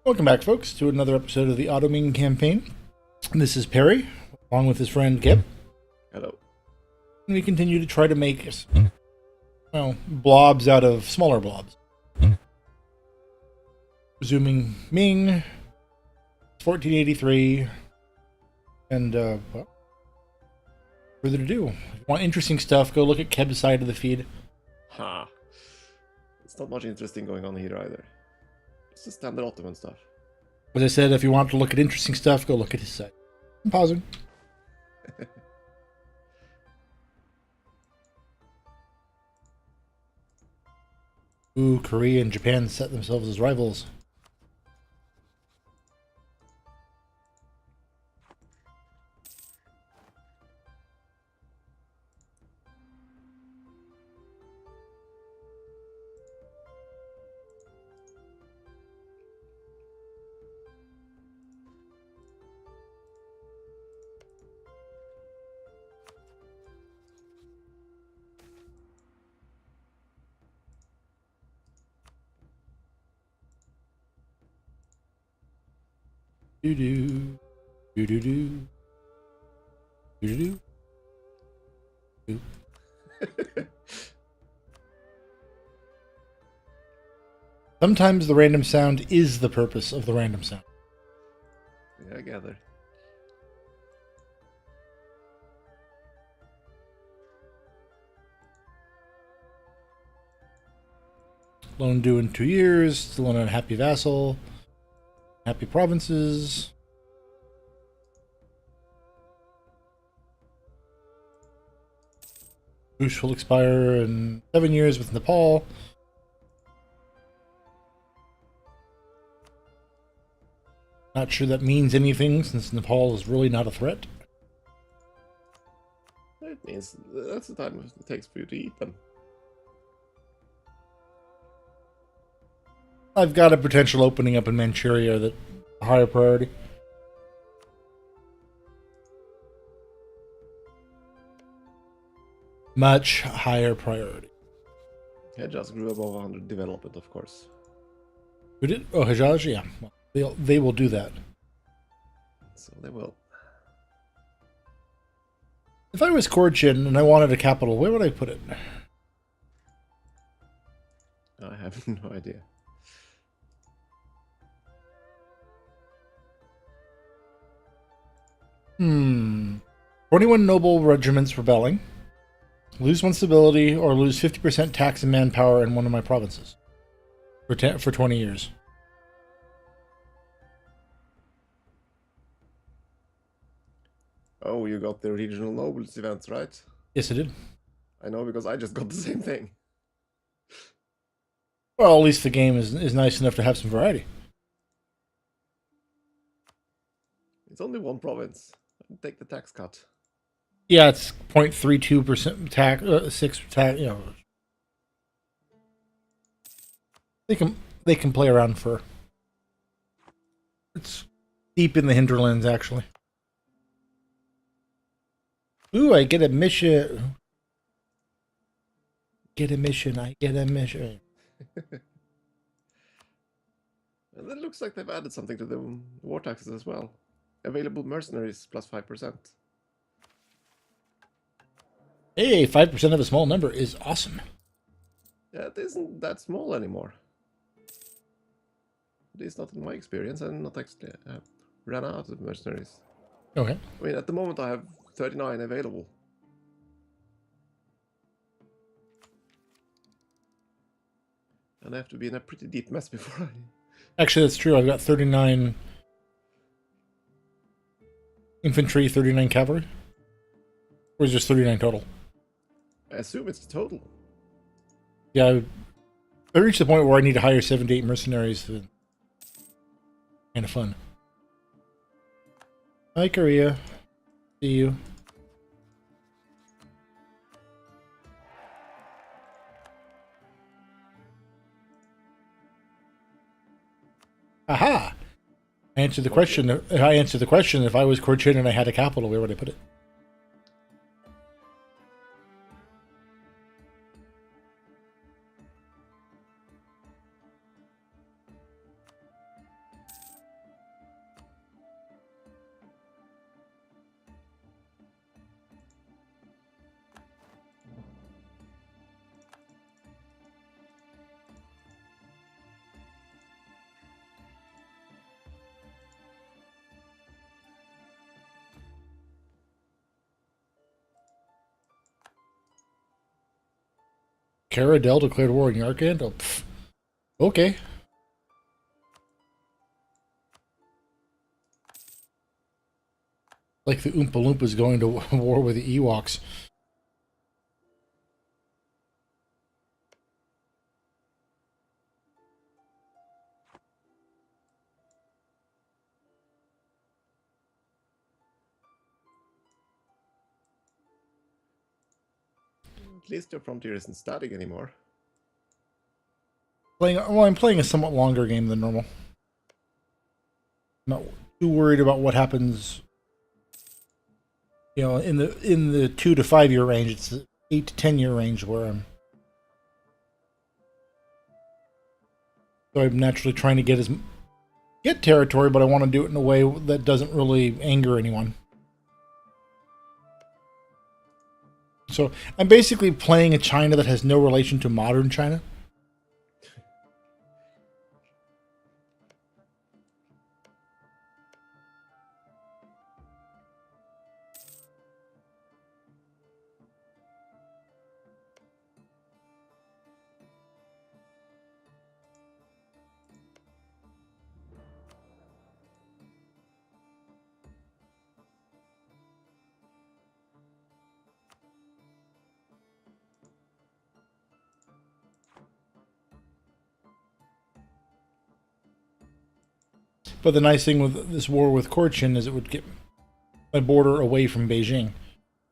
Welcome back, folks, to another episode of the OttoMing campaign. This is Perry, along with his friend Kip. Hello. And we continue to try to make, well, blobs out of smaller blobs. Resuming Ming, 1483, and, well, further ado. If you want interesting stuff, go look at Keb's side of the feed. Ha. It's not much interesting going on here either. It's just standard Ottoman stuff. As I said, if you want to look at interesting stuff, go look at his site. I'm pausing. Ooh, Korea and Japan set themselves as rivals. Do do do do do do do. Sometimes the random sound is the purpose of the random sound. Yeah, I gather. Loan due in 2 years, still on a happy vassal, happy provinces. Bush will expire in 7 years with Nepal. Not sure that means anything since Nepal is really not a threat. It means that's the time it takes for you to eat them. I've got a potential opening up in Manchuria that a higher priority. Much higher priority. Yeah, just grew above 100 development, of course. Who did? Oh, Hajj? Yeah. Well, they will do that. So they will. If I was Korchin and I wanted a capital, where would I put it? I have no idea. Hmm. 21 noble regiments rebelling. Lose 1 stability or lose 50% tax and manpower in one of my provinces. For 20 years. Oh, you got the regional nobles events, right? Yes, I did. I know because I just got the same thing. Well, at least the game is nice enough to have some variety. It's only one province. Take the tax cut. Yeah, it's 0.32% tax, 6 tax. You know, they can play around for. It's deep in the hinterlands, actually. Ooh, I get a mission. Get a mission. I get a mission. And it looks like they've added something to the war taxes as well. Available mercenaries plus 5%. Hey, 5% of a small number is awesome. Yeah, it isn't that small anymore. At least not in my experience. I'm not actually ran out of mercenaries. Okay. I mean, at the moment I have 39 available. And I have to be in a pretty deep mess before I... Actually, that's true. I've got 39 infantry, 39 cavalry. Or is it just 39 total? I assume it's the total. Yeah, I reached the point where I need to hire 7 to 8 mercenaries. Kind of fun. Hi, Korea. See you. Aha! I answered the question. I answered the question. If I was Korchin and I had a capital, where would I put it? Caradel declared war on Yarkand? Oh, pff. Okay. Like the Oompa Loompas going to war with the Ewoks. At least your frontier isn't static anymore. I'm playing a somewhat longer game than normal. Not too worried about what happens. You know, in the 2 to 5 year range, it's the 8 to 10 year range where I'm naturally trying to get territory, but I want to do it in a way that doesn't really anger anyone. So I'm basically playing a China that has no relation to modern China. But the nice thing with this war with Cochin is it would get my border away from Beijing.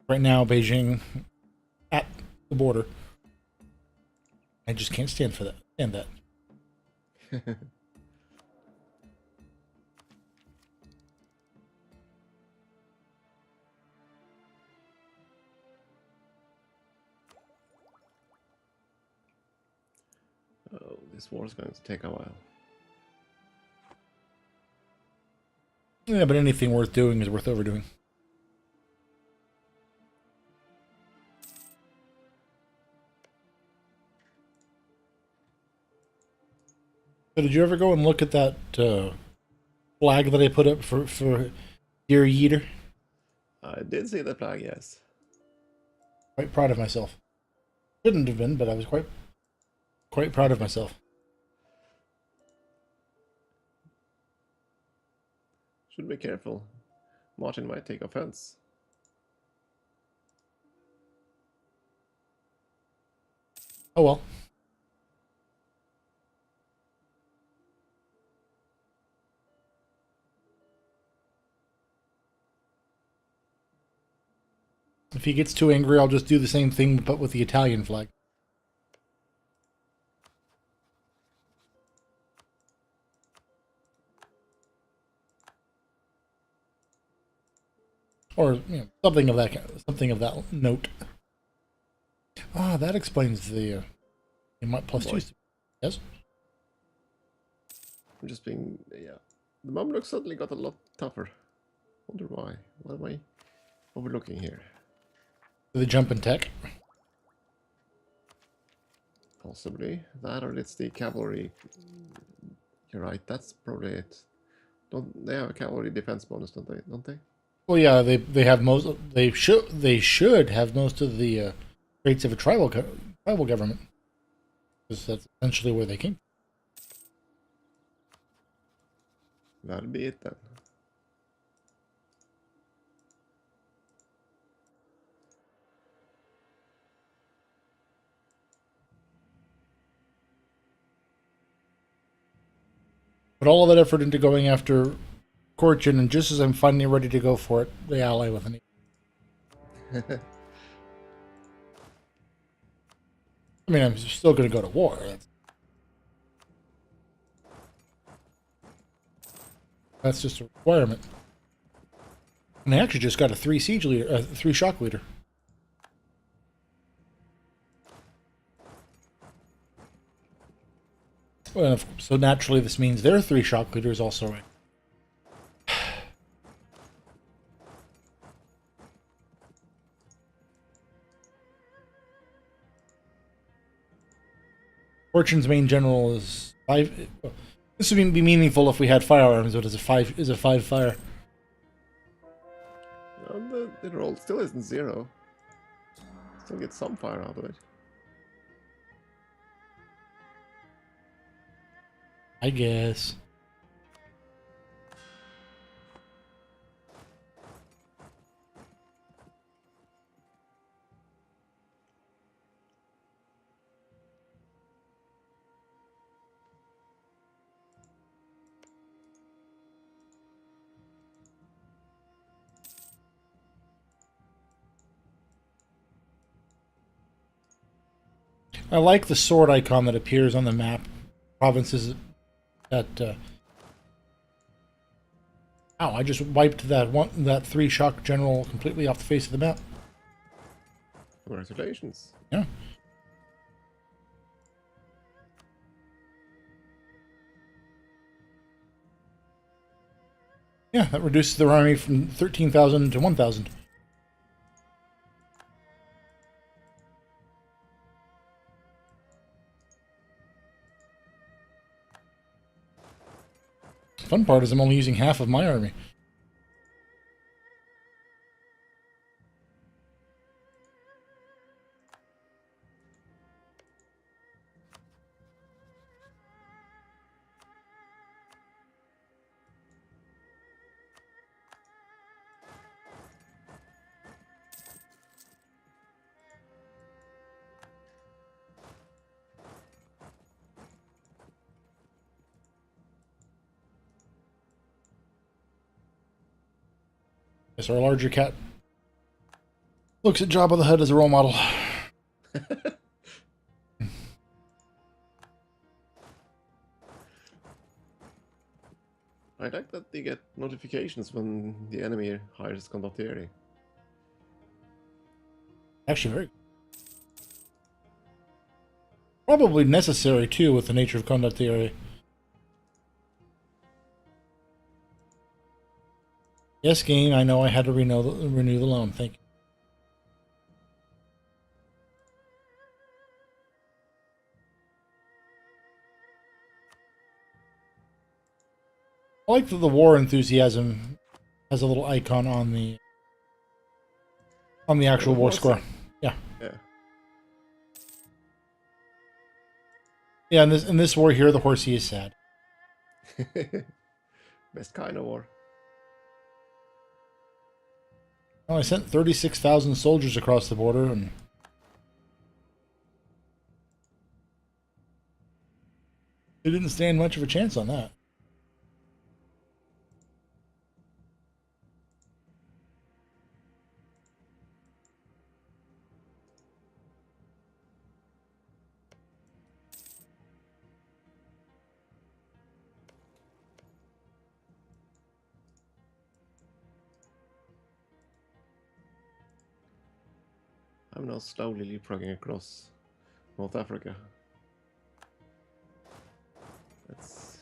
Right now, Beijing at the border. I just can't stand for that. Stand that. Oh, this war is going to take a while. Yeah, but anything worth doing is worth overdoing. So did you ever go and look at that flag that I put up for Dear Yeater? I did see the flag, yes. Quite proud of myself. Shouldn't have been, but I was quite proud of myself. Should be careful. Martin might take offense. Oh well. If he gets too angry, I'll just do the same thing, but with the Italian flag. Or something of that note. Ah, that explains the plus Boy. 2. Yes. I'm just being, yeah. The Mamluks suddenly got a lot tougher. Wonder why. What am I overlooking here? The jump in tech. Possibly. That or it's the cavalry. You're right, that's probably it. Don't they have a cavalry defense bonus, don't they? Well, yeah, they have most. They should have most of the traits of a tribal government. Because that's essentially where they came. That'd be it then. Put all of that effort into going after Corchin, and just as I'm finally ready to go for it, they ally with an. I mean, I'm still going to go to war. That's just a requirement. And I actually just got a 3 siege leader, 3 shock leader. Well, so naturally, this means their 3 shock leaders also right. Fortune's main general is 5. This would be meaningful if we had firearms, but it's a 5 fire. Well, the roll still isn't 0. Still get some fire out of it. I guess. I like the sword icon that appears on the map. Provinces that. Ow! I just wiped that 3-shock general completely off the face of the map. Congratulations. Yeah. Yeah, that reduces their army from 13,000 to 1,000. Fun part is I'm only using half of my army. Yes, our larger cat looks at Jabba the Hutt as a role model. I like that they get notifications when the enemy hires condottieri. Actually, very. Probably necessary, too, with the nature of condottieri. Yes, game, I know I had to renew the loan. Thank you. I like that the war enthusiasm has a little icon on the actual war score. Yeah. Yeah. Yeah, in this war here, the horsey is sad. Best kind of war. Well, I sent 36,000 soldiers across the border, and they didn't stand much of a chance on that. I'm now slowly leapfrogging across North Africa. That's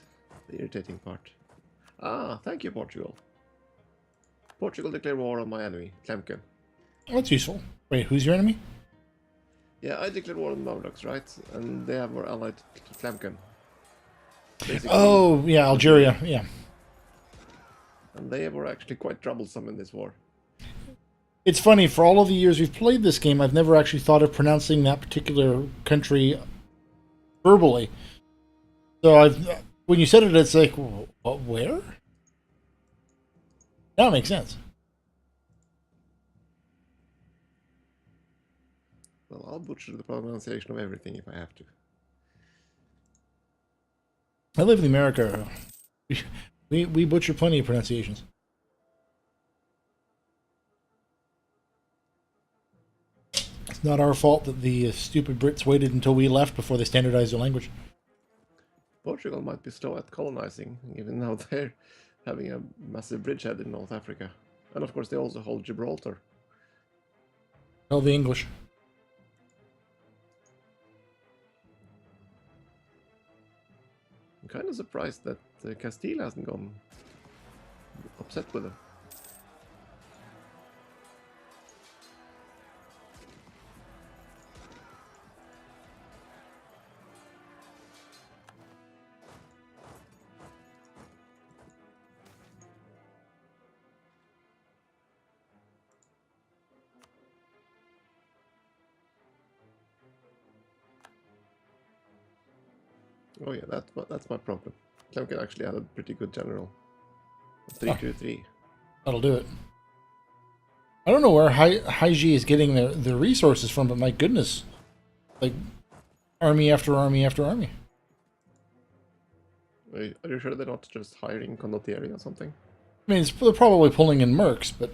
the irritating part. Ah, thank you, Portugal. Portugal declared war on my enemy, Tlemcen. Oh, that's useful. Wait, who's your enemy? Yeah, I declared war on the Mamluks, right? And they were allied to Tlemcen. Basically, Oh, yeah, Algeria. Yeah. and they were actually quite troublesome in this war. It's funny, for all of the years we've played this game, I've never actually thought of pronouncing that particular country verbally. So when you said it, it's like, what, where? That makes sense. Well, I'll butcher the pronunciation of everything if I have to. I live in America. We butcher plenty of pronunciations. It's not our fault that the stupid Brits waited until we left before they standardized their language. Portugal might be slow at colonizing, even though they're having a massive bridgehead in North Africa. And of course, they also hold Gibraltar. Tell the English. I'm kind of surprised that Castile hasn't gone upset with them. Oh yeah, that's my problem. Clemken actually had a pretty good general. Oh. 3-2-3. That'll do it. I don't know where Haiji is getting their resources from, but my goodness. Like, army after army after army. Are you sure they're not just hiring condottieri or something? I mean, they're probably pulling in mercs, but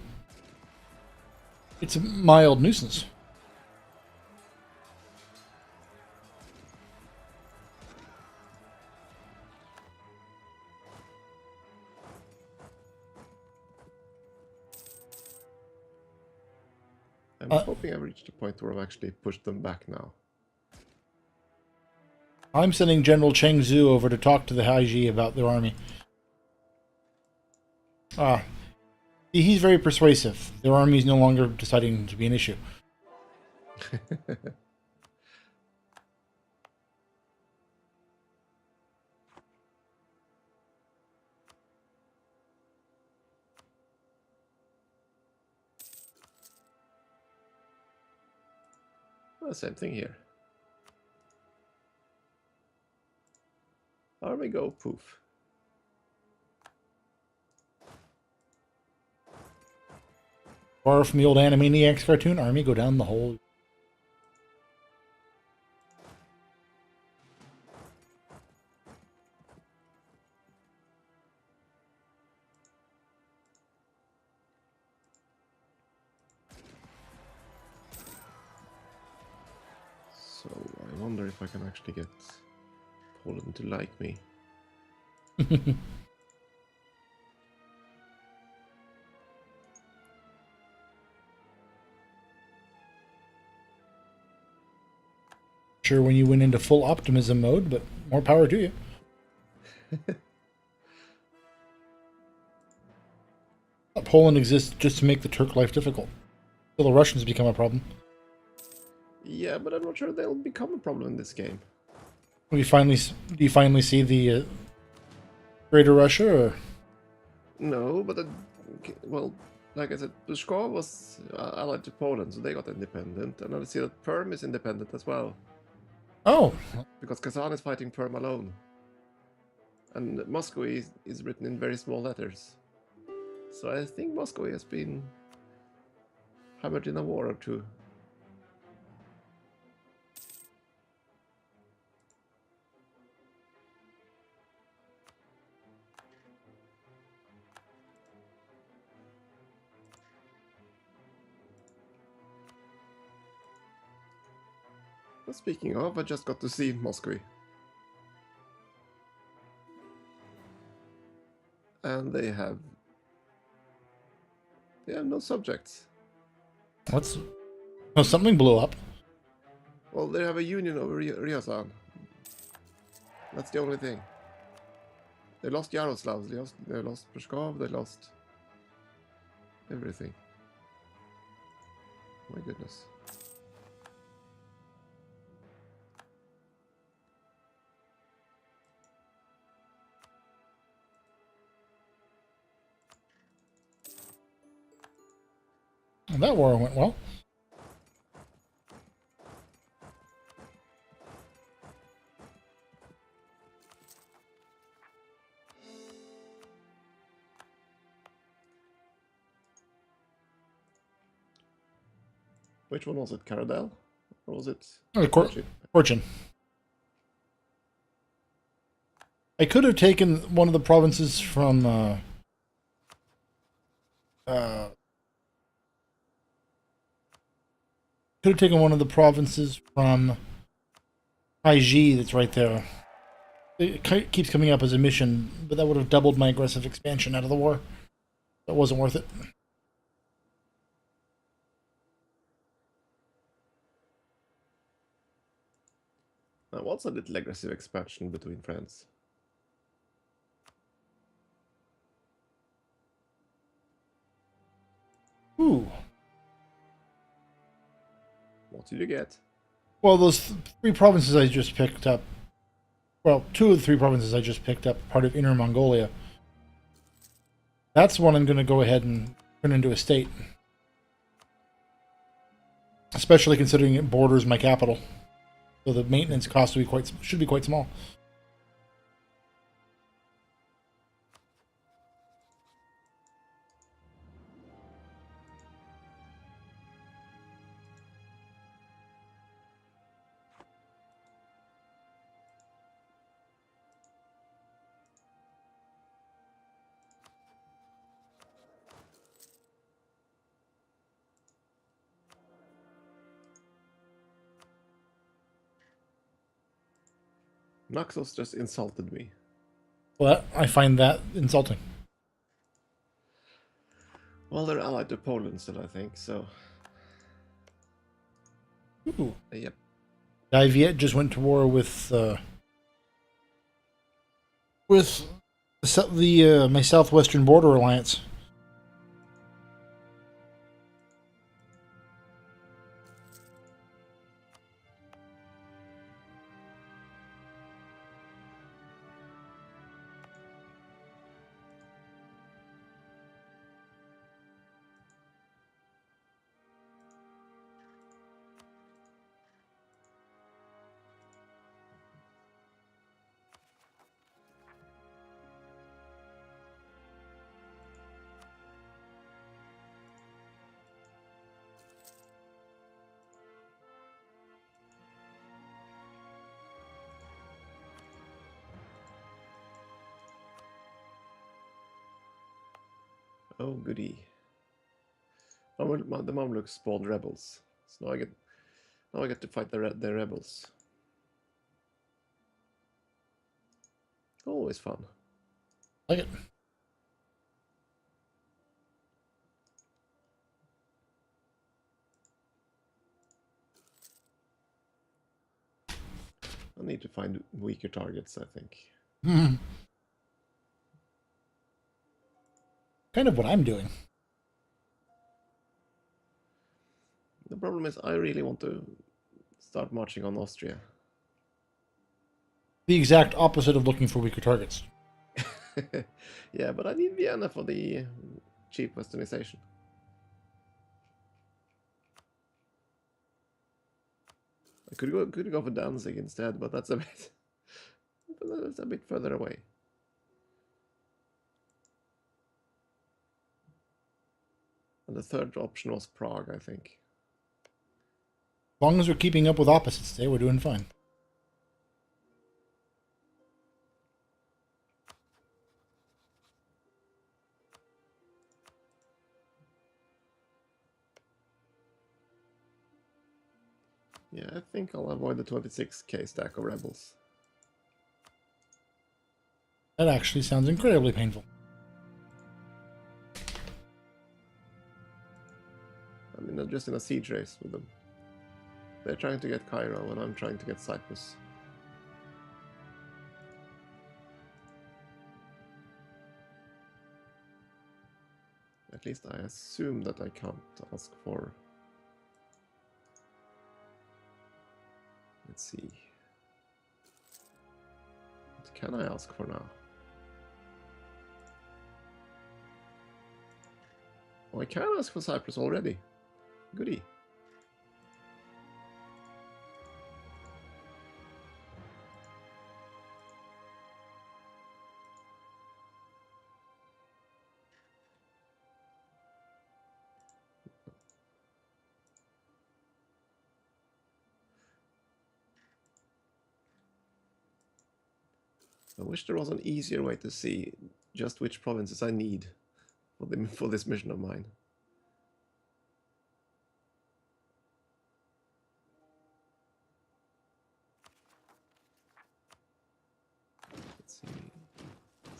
it's a mild nuisance. I'm hoping I've reached a point where I've actually pushed them back now. I'm sending General Cheng Zhu over to talk to the Haiji about their army. He's very persuasive. Their army is no longer deciding to be an issue. Well, same thing here. Army go poof. Borrow from the old Animaniacs cartoon, army go down the hole. So I wonder if I can actually get Poland to like me. Sure, when you went into full optimism mode, but more power to you. Poland exists just to make the Turk life difficult. Till the Russians become a problem. Yeah, but I'm not sure they'll become a problem in this game. Do you finally see the Greater Russia? Or? No, but well, like I said, Pskov was allied to Poland, so they got independent, and I see that Perm is independent as well. Oh, Because Kazan is fighting Perm alone. And Moscow is written in very small letters. So I think Moscow has been hammered in a war or two. Well, speaking of, I just got to see Moscow. And they have no subjects. what's? Oh, something blew up. Well, they have a union over Ryazan. That's the only thing. They lost Yaroslav, they lost Pskov, they lost everything. My goodness. Well, that war went well. Which one was it? Caradel? Or was it? Fortune. I could have taken one of the provinces from could have taken one of the provinces from IG that's right there. It keeps coming up as a mission, but that would have doubled my aggressive expansion out of the war. That wasn't worth it. What's a little aggressive expansion between friends? Ooh. What did you get? Well, those three provinces I just picked up. Well, two of the three provinces I just picked up, part of Inner Mongolia. That's one I'm going to go ahead and turn into a state. Especially considering it borders my capital. So the maintenance cost should be quite small. Naxos just insulted me. Well, I find that insulting. Well, they're allied to Poland still, I think, so... Ooh. Yep. Viet just went to war with my southwestern border alliance. Oh, goody. The Mamluks spawned rebels. So now I get to fight the rebels. Always fun. Like it. I need to find weaker targets, I think. Kind of what I'm doing. The problem is I really want to start marching on Austria. The exact opposite of looking for weaker targets. Yeah, but I need Vienna for the cheap westernization. I could go for Danzig instead, but that's a bit further away. And the third option was Prague, I think. As long as we're keeping up with opposites today, we're doing fine. Yeah, I think I'll avoid the 26k stack of rebels. That actually sounds incredibly painful. I mean, I'm just in a siege race with them. They're trying to get Cairo, and I'm trying to get Cyprus. At least I assume that I can't ask for... Let's see. What can I ask for now? Oh, I can ask for Cyprus already. Goody. I wish there was an easier way to see just which provinces I need for this mission of mine. Let's see.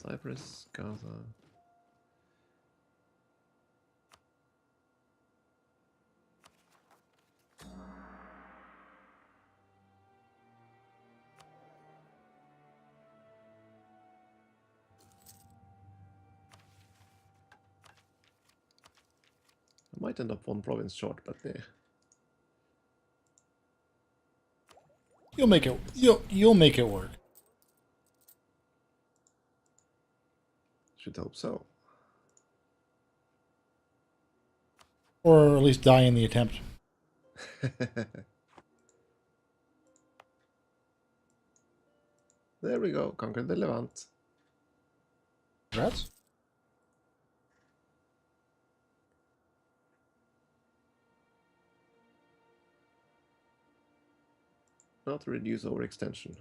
Cyprus, Gaza. I might end up one province short, but You'll make it. You'll make it work. should hope so. Or at least die in the attempt. There we go, conquered the Levant. Congrats. Not to reduce overextension.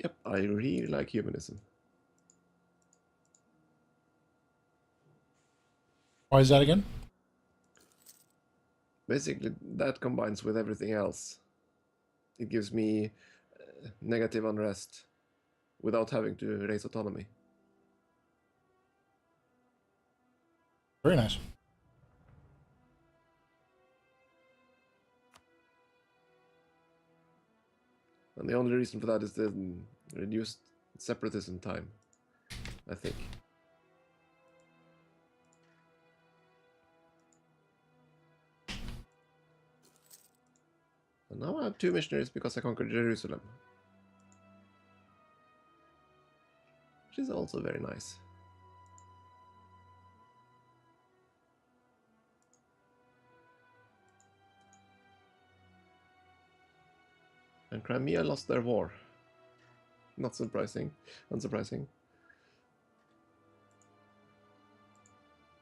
Yep, I really like humanism. Why is that again? Basically, that combines with everything else. It gives me negative unrest without having to raise autonomy. Very nice. And the only reason for that is the reduced separatism time, I think. And now I have 2 missionaries because I conquered Jerusalem. Which is also very nice. And Crimea lost their war. Not surprising. Unsurprising.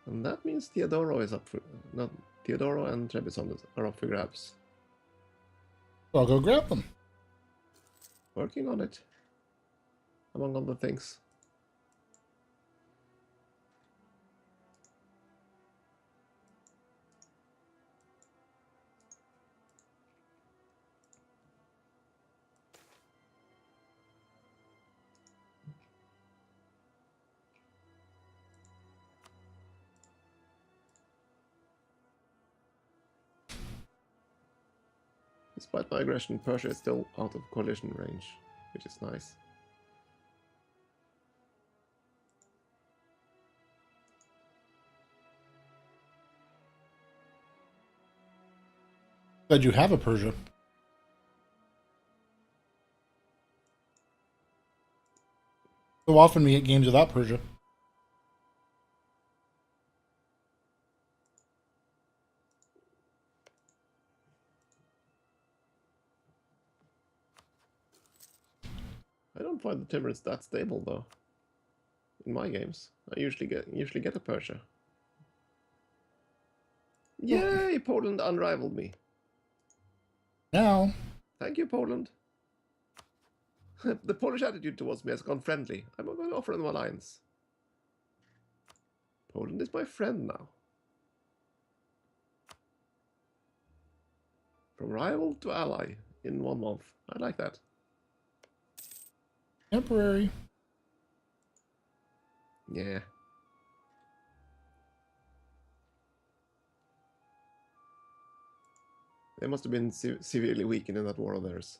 And that means Theodoro is up for... Not Theodoro and Trebizond are up for grabs. So I'll go grab them. Working on it. Among other things. Despite my aggression, Persia is still out of coalition range, which is nice. Glad you have a Persia. So often we get games without Persia. I don't find the Timurids that stable though. In my games, I usually get a Persia. Yay! Poland unrivaled me. Now, Thank you, Poland. The Polish attitude towards me has gone friendly. I'm going to offer them alliance. Poland is my friend now. From rival to ally in 1 month. I like that. temporary. Yeah. They must have been severely weakened in that war of theirs.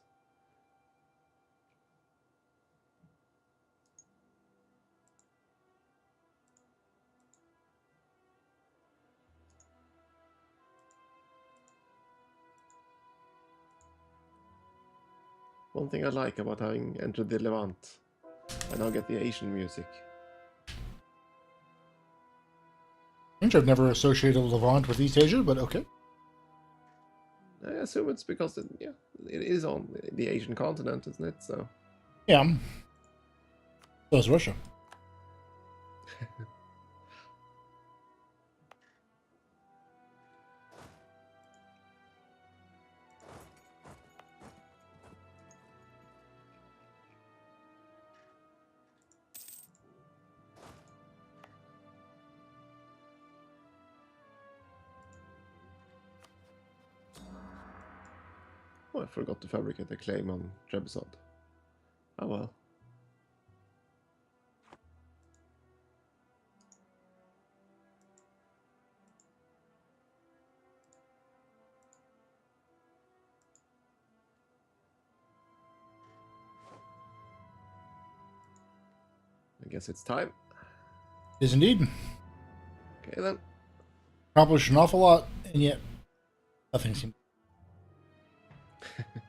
One thing I like about having entered the Levant, I now get the Asian music. I've never associated Levant with East Asia, but okay. I assume it's because it is on the Asian continent, isn't it? So Yeah. So is Russia. I forgot to fabricate a claim on Trebizond. Oh well. I guess it's time. Is indeed. Okay then. Accomplished an awful lot, and yet nothing seemed.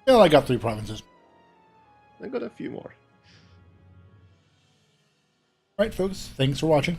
Well, I got 3 provinces. I got a few more. Alright, folks. Thanks for watching.